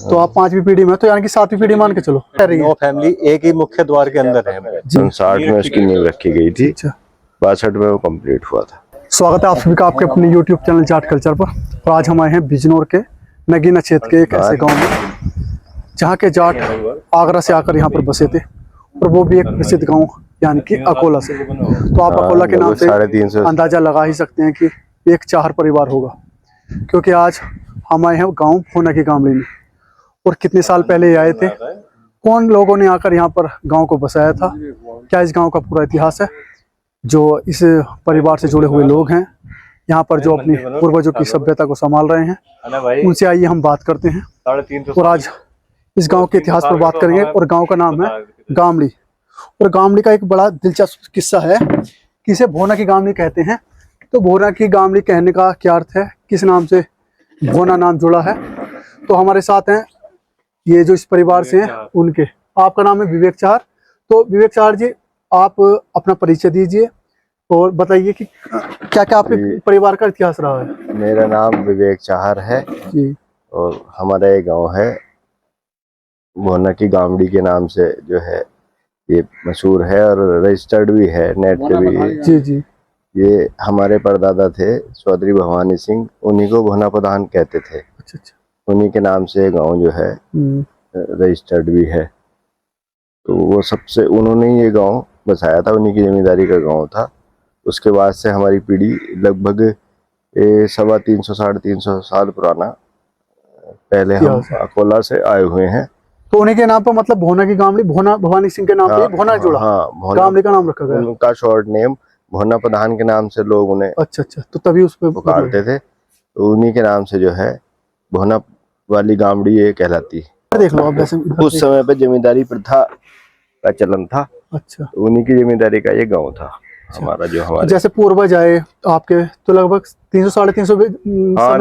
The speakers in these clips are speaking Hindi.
तो आप 5वीं पीढ़ी में, तो यानी कि 7वीं पीढ़ी मान के चलो। 9 फैमिली एक ही मुख्य द्वार के अंदर है। 60 में उसकी नींव रखी गई थी, अच्छा। 62 में वो कंप्लीट हुआ था। स्वागत है आप सभी का आपके अपने YouTube चैनल जाट कल्चर पर। और आज हम आए हैं बिजनौर के नगीना क्षेत्र के एक ऐसे गांव में जहां के जाट आगरा से आकर यहां पर बसे थे, और वो भी एक प्रसिद्ध गांव यानी कि अकोला से। तो आप अकोला के नाम से 350 अंदाजा लगा ही सकते हैं कि एक चाहर परिवार होगा, क्योंकि आज हम आए हैं गाँव भोना की गामड़ी में। और कितने साल पहले आए थे, कौन लोगों ने आकर यहाँ पर गांव को बसाया था, क्या इस गांव का पूरा इतिहास है, जो इस परिवार से जुड़े हुए लोग हैं यहाँ पर जो अपने पूर्वजों की सभ्यता को संभाल रहे हैं, उनसे आइए हम बात करते हैं। और आज इस गांव के इतिहास पर बात करेंगे। और गांव का नाम है गामड़ी। और गामड़ी का एक बड़ा दिलचस्प किस्सा है कि इसे भोना की गामड़ी कहते हैं। तो भोना की गामड़ी कहने का क्या अर्थ है, किस नाम से भोना नाम जुड़ा है। तो हमारे साथ हैं ये जो इस परिवार से हैं उनके, आपका नाम है विवेक चाहर। तो विवेक चाहर जी, आप अपना परिचय दीजिए और बताइए कि क्या क्या आपके परिवार का इतिहास रहा है। मेरा नाम विवेक चाहर है जी। और हमारा ये गांव है भोना की गामड़ी के नाम से जो है ये मशहूर है, और रजिस्टर्ड भी है, नेट पे भी। जी जी। ये हमारे परदादा थे चौधरी भवानी सिंह, उन्हीं को भोना प्रधान कहते थे। अच्छा अच्छा। उन्हीं के नाम से गांव जो है रजिस्टर्ड भी है। तो वो सबसे उन्होंने ही ये गांव बसाया था, उन्हीं की जमींदारी का गांव था। उसके बाद से हमारी पीढ़ी लगभग 350-350 साल पुराना पहले हम अकोला से आए हुए हैं। तो उन्हीं के नाम पर मतलब भोना की गामड़ी, भोना भवानी सिंह के नाम पे भोना जुड़ा। हाँ, गामड़ी का नाम रखा गया। उनका शॉर्ट नेम भोना प्रधान के नाम से लोग उन्हें अच्छा अच्छा, तो तभी उस पे पुकारते थे। तो उन्हीं के नाम से जो है भोना वाली गामड़ी ये कहलाती है। देख लो आप वैसे उस समय पे जमींदारी प्रथा का चलन था। अच्छा। तो उन्हीं की जमींदारी का ये गांव था हमारा, जो हमारे जैसे पूर्वज आए आपके, तो लगभग 300-350 समय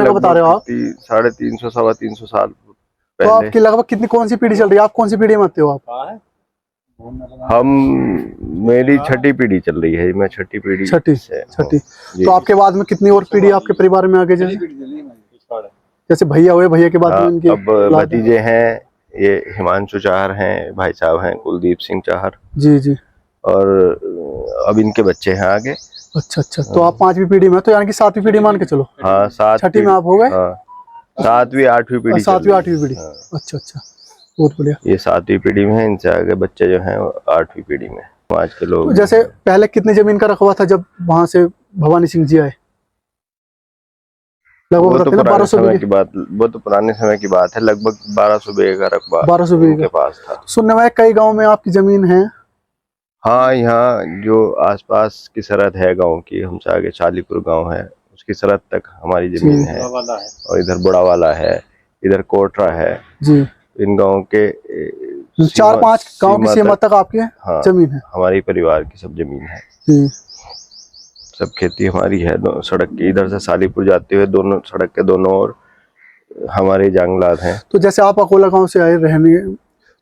का बता रहे हो आप। 350 सवा 300 साल तो पहले। आपकी लगभग कितनी, कौन सी पीढ़ी चल रही है, आप कौन सी पीढ़ी में आते हो आप? मेरी छठी पीढ़ी चल रही है, मैं छठी पीढ़ी छठी। से छठी। तो आपके बाद में कितनी और पीढ़ी आपके परिवार में आगे, जैसे भैया हुए, भैया के बाद में इनके अब भतीजे हैं, ये हिमांशु चाहर हैं, भाई साहब हैं कुलदीप सिंह चाहर। जी जी। और अब इनके बच्चे हैं आगे। अच्छा अच्छा, तो आप 5वीं पीढ़ी में, तो यानी कि 7वीं पीढ़ी मान के चलो। हाँ, छठी में आप हो गए। 7वीं 8वीं पीढ़ी। 7वीं 8वीं पीढ़ी। अच्छा अच्छा, बहुत बढ़िया। ये 7वीं पीढ़ी में है, इनसे आगे बच्चे जो हैं वो 8वीं पीढ़ी में। आज के लोग तो जैसे पहले कितनी जमीन का रखवा था जब वहां से भवानी सिंह जी आए? वो तो पुराने समय की बात, वो तो पुराने समय की बात है। लगभग 1200 बीघे का रकबा 1200 बीघे के पास था। सुनने में कई गांव में आपकी जमीन है। हाँ, यहाँ जो आसपास की सरहद है गांव की, हमसे आगे शालीपुर गांव है, उसकी सरहद तक हमारी जमीन है। और इधर बुढ़ावाला है, इधर कोटरा है जी। इन गांव के 4-5 गांव की सीमा तक आपकी जमीन है। हमारी परिवार की सब जमीन है जी। सब खेती हमारी है। सड़क की इधर से शालीपुर जाते हुए दोनों सड़क के दोनों ओर हमारे जंगलात हैं। तो जैसे आप अकोला गांव से आए रहने,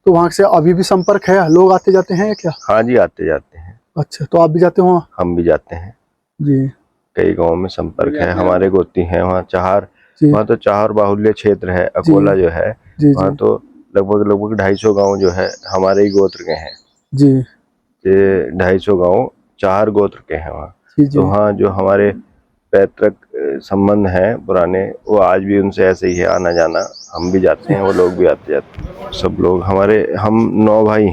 तो वहाँ से अभी भी संपर्क है, लोग आते जाते हैं क्या? हाँ जी, आते जाते हैं। अच्छा, तो आप भी जाते हो? हम भी जाते हैं जी। कई गांव में संपर्क है, हमारे गोती हैं वहाँ चाहर। वहाँ तो चाहर बाहुल्य क्षेत्र है अकोला जो है। वहाँ तो लगभग 250 गाँव जो है हमारे ही गोत्र के हैं जी। ये 250 गाँव चाहर गोत्र के हैं वहाँ। तो वहाँ जो हमारे पैतृक संबंध हैं पुराने, वो आज भी उनसे ऐसे ही है, आना जाना। हम भी जाते हैं, वो लोग भी आते जाते हैं, सब लोग हमारे। हम 9 भाई।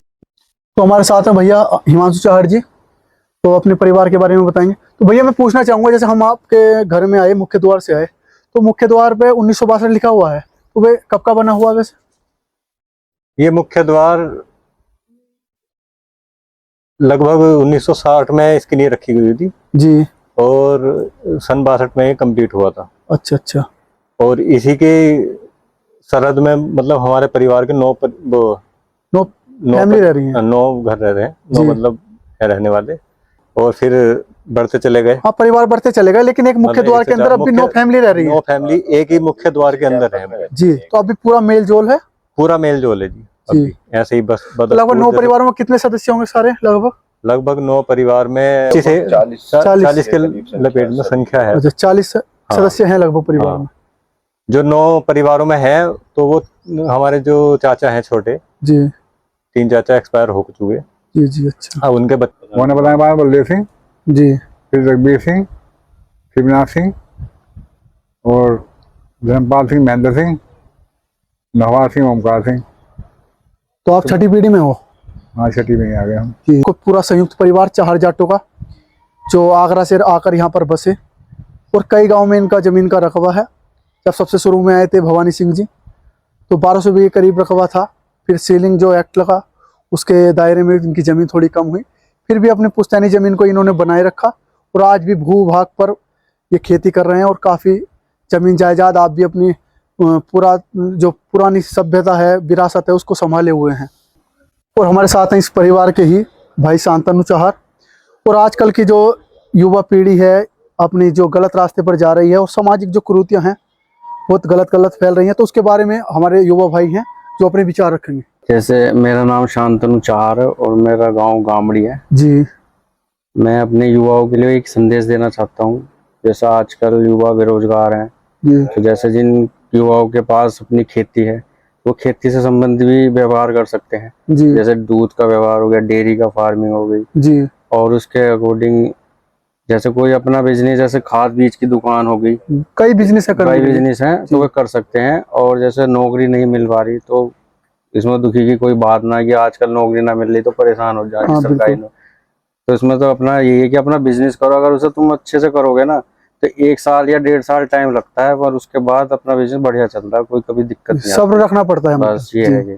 तो हमारे साथ है भैया हिमांशु चाहर जी, तो अपने परिवार के बारे में बताएंगे। तो भैया मैं पूछना चाहूंगा, जैसे हम आपके घर में आए, मुख्य द्वार से आए, तो मुख्य द्वार पे 1962 लिखा हुआ है, तो वे कब का बना हुआ वैसे? ये मुख्य द्वार लगभग 1960 में इसकी नींव रखी गई थी जी, और सन 62 में कंप्लीट हुआ था। अच्छा अच्छा। और इसी के सरहद में मतलब हमारे परिवार के 9 फैमिली रह रही हैं, 9 घर रह रहे हैं, 9 मतलब है रहने वाले। और फिर बढ़ते चले गए। हाँ, परिवार बढ़ते चले गए, लेकिन एक मुख्य द्वार के अंदर अभी 9 फैमिली रह रही है। 9 फैमिली एक ही मुख्य द्वार के अंदर है जी। तो अभी पूरा मेल जोल है? पूरा मेल जोल है जी। अभी ऐसे ही बस लगभग 9 परिवारों में कितने सदस्य होंगे सारे? लगभग 9 परिवार में 40 के लपेट में संख्या है। अच्छा, 40 सदस्य हैं लगभग परिवार में। जो 9 परिवारों में है, तो वो हमारे जो चाचा हैं छोटे जी 3 चाचा एक्सपायर हो चुके। जी जी। अच्छा। अब उनके बच्चे उन्होंने बताया बाबा बलदेव सिंह, जी फिर जगबीर सिंह, शिवनाथ सिंह और धर्मपाल सिंह, महेंद्र सिंह, नवाज सिंह, ओमकार सिंह। तो आप छठी पीढ़ी में हो? हाँ, छठी में ही आ गए हम। जी। को पूरा संयुक्त परिवार चार जाटों का जो आगरा से आकर यहाँ पर बसे और कई गांव में इनका जमीन का रकबा है। जब सबसे शुरू में आए थे भवानी सिंह जी तो 1200 बीघे करीब रकबा था। फिर सीलिंग जो एक्ट लगा उसके दायरे में इनकी ज़मीन थोड़ी कम हुई, फिर भी अपनी पुश्तैनी ज़मीन को इन्होंने बनाए रखा और आज भी भू भाग पर ये खेती कर रहे हैं और काफ़ी ज़मीन जायदाद आप भी अपनी पूरा जो पुरानी सभ्यता है, विरासत है, उसको संभाले हुए हैं। और हमारे साथ हैं इस परिवार के ही भाई शांतनु चाहर। और आजकल की जो युवा पीढ़ी है अपनी जो गलत रास्ते पर जा रही है और सामाजिक जो कुरीतियाँ हैं बहुत गलत फैल रही हैं, तो उसके बारे में हमारे युवा भाई हैं जो अपने विचार रखेंगे। जैसे मेरा नाम शांतनु चाहर है और मेरा गांव गामड़ी है जी। मैं अपने युवाओं के लिए एक संदेश देना चाहता हूं। जैसा आजकल युवा बेरोजगार हैं, जी तो जैसे जिन युवाओं के पास अपनी खेती है वो खेती से संबंधित भी व्यवहार कर सकते हैं। जी जैसे दूध का व्यवहार हो गया, डेयरी का फार्मिंग हो गई, जी। और उसके अकॉर्डिंग जैसे कोई अपना बिजनेस, जैसे खाद बीज की दुकान हो गई, कई बिजनेस है, कई बिजनेस हैं तो वे कर सकते हैं। और जैसे नौकरी नहीं मिल पा रही तो इसमें दुखी की कोई बात ना, कि आजकल नौकरी ना मिल रही तो परेशान हो जाए सरकारी नौकरी। तो इसमें तो अपना यही है कि अपना बिजनेस करो। अगर उसे तुम अच्छे से करोगे ना तो 1 साल या 1.5 साल टाइम लगता है, पर उसके बाद अपना बिजनेस बढ़िया चलता है, कोई कभी दिक्कत नहीं, सब्र रखना पड़ता है। बस ये है कि